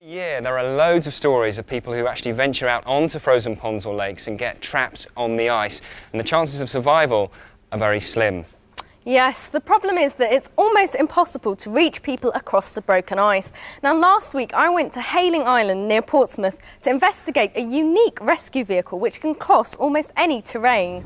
Yeah, there are loads of stories of people who actually venture out onto frozen ponds or lakes and get trapped on the ice, and the chances of survival are very slim. Yes, the problem is that it's almost impossible to reach people across the broken ice. Now, last week I went to Hayling Island near Portsmouth to investigate a unique rescue vehicle which can cross almost any terrain.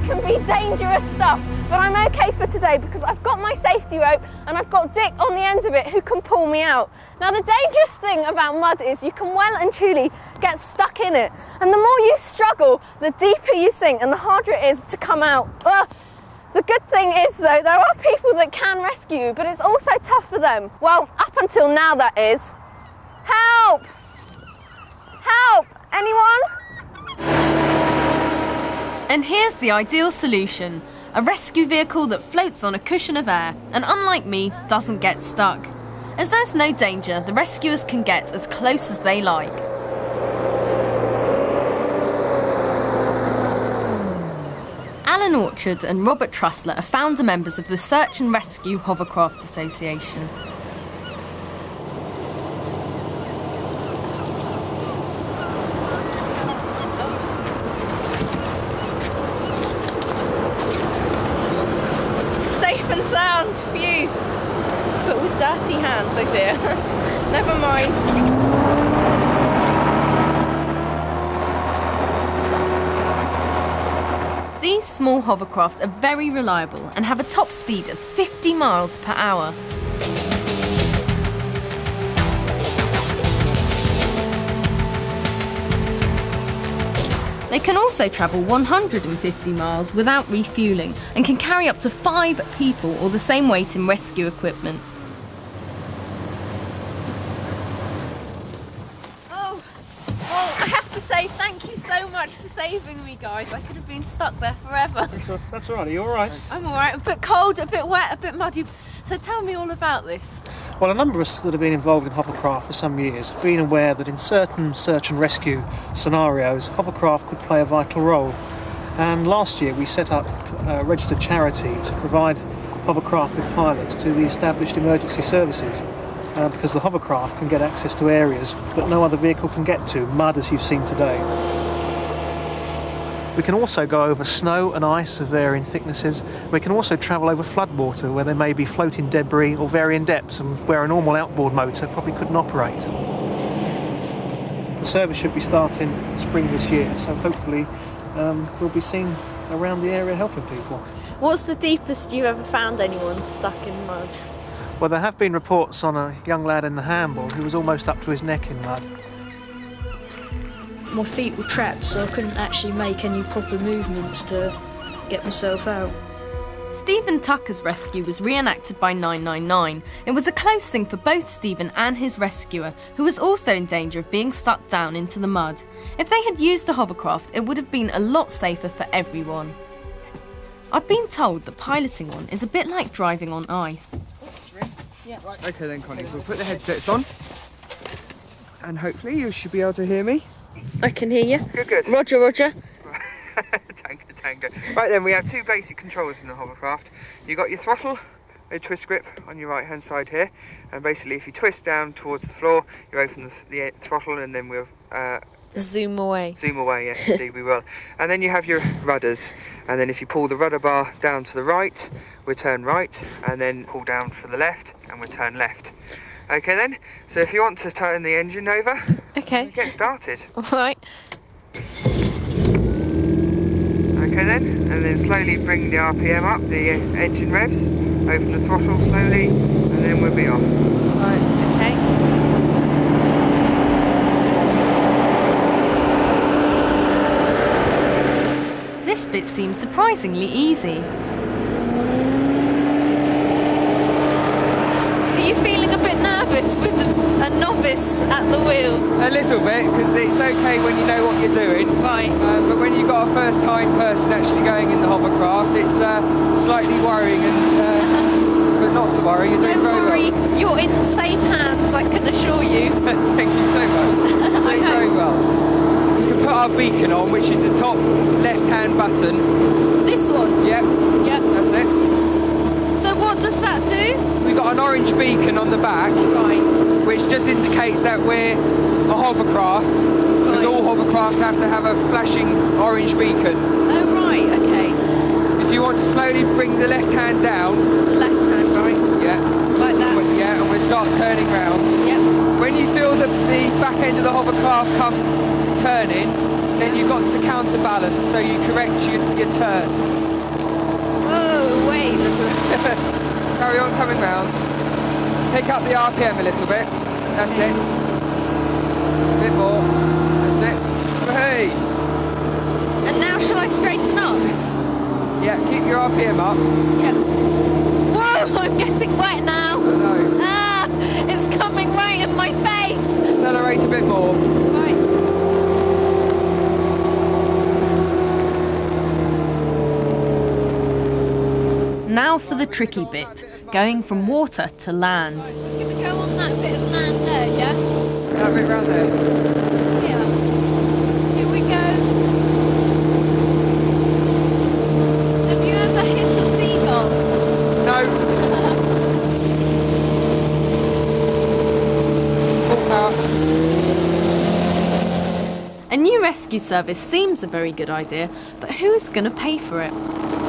Can be dangerous stuff, but I'm okay for today because I've got my safety rope and I've got Dick on the end of it who can pull me out. Now, the dangerous thing about mud is you can well and truly get stuck in it, and the more you struggle, the deeper you sink and the harder it is to come out. The good thing is, though, there are people that can rescue you, but it's also tough for them. Well, up until now, that is. Help! Help! Anyone? And here's the ideal solution, a rescue vehicle that floats on a cushion of air and, unlike me, doesn't get stuck. As there's no danger, the rescuers can get as close as they like. Alan Orchard and Robert Trussler are founder members of the Search and Rescue Hovercraft Association. Sound, phew, but with dirty hands, oh dear. Never mind. These small hovercraft are very reliable and have a top speed of 50 miles per hour. They can also travel 150 miles without refuelling and can carry up to 5 people or the same weight in rescue equipment. Oh, well, I have to say thank you so much for saving me, guys. I could have been stuck there forever. That's all right. Are you all right? I'm all right. A bit cold, a bit wet, a bit muddy. So tell me all about this. Well, a number of us that have been involved in hovercraft for some years have been aware that in certain search and rescue scenarios, hovercraft could play a vital role. And last year we set up a registered charity to provide hovercraft with pilots to the established emergency services, because the hovercraft can get access to areas that no other vehicle can get to, mud as you've seen today. We can also go over snow and ice of varying thicknesses. We can also travel over floodwater where there may be floating debris or varying depths and where a normal outboard motor probably couldn't operate. The service should be starting spring this year, so hopefully we'll be seen around the area helping people. What's the deepest you ever found anyone stuck in mud? Well, there have been reports on a young lad in the Hamble who was almost up to his neck in mud. My feet were trapped, so I couldn't actually make any proper movements to get myself out. Stephen Tucker's rescue was reenacted by 999. It was a close thing for both Stephen and his rescuer, who was also in danger of being sucked down into the mud. If they had used a hovercraft, it would have been a lot safer for everyone. I've been told that piloting one is a bit like driving on ice. Yeah. Right, okay then, Connie, we'll put the headsets on and hopefully you should be able to hear me. I can hear you. Good. Roger, Roger. Tango. Right then, we have 2 basic controls in the hovercraft. You've got your throttle, a twist grip on your right hand side here, and basically if you twist down towards the floor, you open the throttle and then we'll zoom away. Zoom away, yes indeed we will. And then you have your rudders, and then if you pull the rudder bar down to the right, we'll turn right, and then pull down for the left, and we'll turn left. Okay then, so if you want to turn the engine over, okay, get started. Alright. Okay then, and then slowly bring the RPM up, the engine revs, open the throttle slowly, and then we'll be off. Right, okay. This bit seems surprisingly easy. Are you feeling a bit nervous with a novice at the wheel? A little bit, because it's okay when you know what you're doing. Right. But when you've got a first-time person actually going in the hovercraft, it's slightly worrying. But Not to worry, you're doing Don't very worry, well. you're in safe hands, I can assure you. Thank you so much. You're doing very well. You can put our beacon on, which is the top left-hand button. This one? Yep, Yep. that's it. So what does that do? We've got an orange beacon on the back, Right. which just indicates that we're a hovercraft, because Right. all hovercraft have to have a flashing orange beacon. Oh right, okay. If you want to slowly bring the left hand down, The left hand, right? yeah, Like that? yeah, and we'll start turning round. Yep. When you feel the back end of the hovercraft come turning, then you've got to counterbalance, so you correct your turn. Whoa, waves. Carry on coming round. Pick up the RPM a little bit. That's it. A bit more. That's it. Hey! And now shall I straighten up? Yeah, keep your RPM up. Yep. Whoa, I'm getting wet now. No. Ah, it's coming right in my face. Accelerate a bit more. Right. Now for the tricky bit, going from water to land. Right, we're going to go on that bit of land there, yeah? That bit round there. Yeah. Here we go. Have you ever hit a seagull? No. Full power. A new rescue service seems a very good idea, but who's going to pay for it?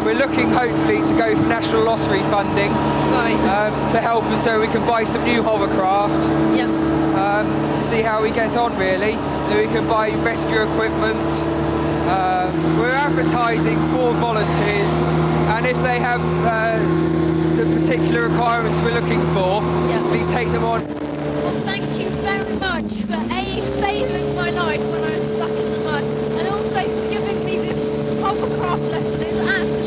We're looking hopefully to go for National Lottery funding Right. to help us so we can buy some new hovercraft Yep. to see how we get on really. Then we can buy rescue equipment. We're advertising for volunteers, and if they have the particular requirements we're looking for, Yeah. we take them on. Well, thank you very much for saving my life when I was stuck in the mud, and also for giving me this hovercraft lesson. It's absolutely